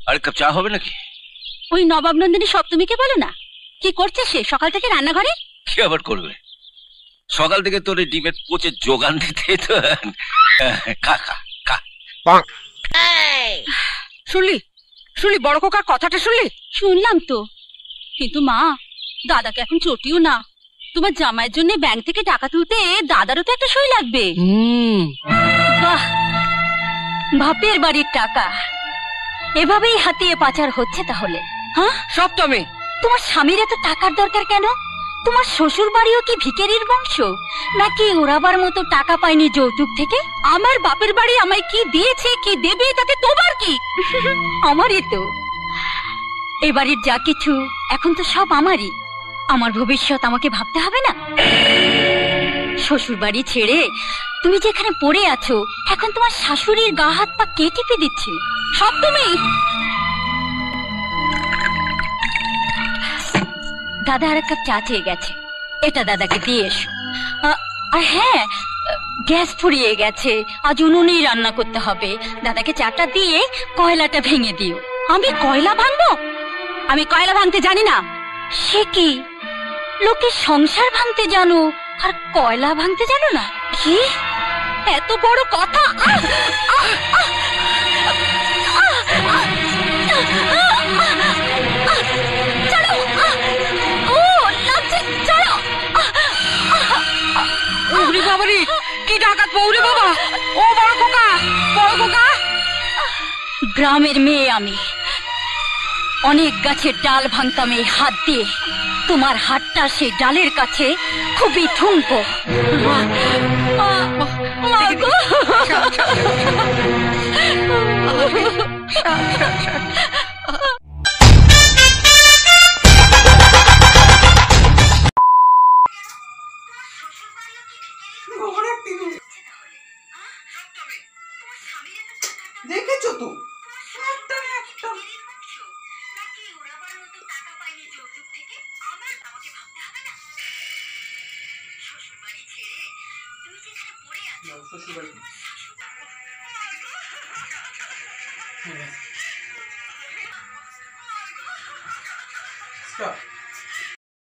আরে কাপ চা হবে নাকি? ওই নবাব নন্দিনী সপ্তমীকে বলো না, কি করছে সে সকাল থেকে রান্নাঘরে? কি আবার করবে, সকাল থেকে তোর ডিমের পোচে যোগান দিতে তো। খা খা খা। শুনলি শুনলি বড় খোকার কথাটা শুনলি? শুনলাম তো, কিন্তু মা দাদাকে এখন চটিও না। তোমার জামাইয়ের জন্য ব্যাংক থেকে টাকা তুলতে দাদারও তো একটা সই লাগবে। বাহ, বাপের বাড়ির টাকা এভাবেই হাতিয়ে পাচার হচ্ছে তাহলে? হ্যাঁ সপ্তমী, তোমার স্বামীর এত টাকার দরকার কেন? তোমার শ্বশুর বাড়িও কি ভিখারির বংশ নাকি ওরাবার মতো টাকা পায়নি যৌতুক থেকে? আমার বাপের বাড়ি আমায় কি দিয়েছে কি দেবে তাতে তোমার কি? আমারই তো, এ বাড়ির যা কিছু এখন তো সব আমারই। আমার ভবিষ্যৎ আমাকে ভাবতে হবে না? শ্বশুর বাড়ি ছেড়ে তুমি যেখানে পড়ে আছো এখন তোমার শাশুড়ির গা হাত পা কে টিপে দিচ্ছে? সব তুমি। দাদা আর এক কাপ চা চেয়ে গেছে, এটা দাদাকে দিয়ে এসো। আর হ্যাঁ, গ্যাস ফুরিয়ে গেছে, আজ উনুনেই রান্না করতে হবে। দাদাকে চাটা দিয়ে কয়লাটা ভেঙে দিও। আমি কয়লা ভাঙবো? আমি কয়লা ভাঙতে জানি না। সে কি, লোকে সংসার ভাঙতে জানো আর কয়লা ভাঙতে জানো না? কি এত বড় কথা! কি ডাকাত বউরে বাবা! ও বড় খোকা, বড় খোকা! গ্রামের মেয়ে আমি, অনেক গাছের ডাল ভাঙতাম এই হাত দিয়ে। তোমার হাতটা সেই ডালের কাছে খুবই ঠুনকো। দেখেছো তো শ্বশুর বাড়ি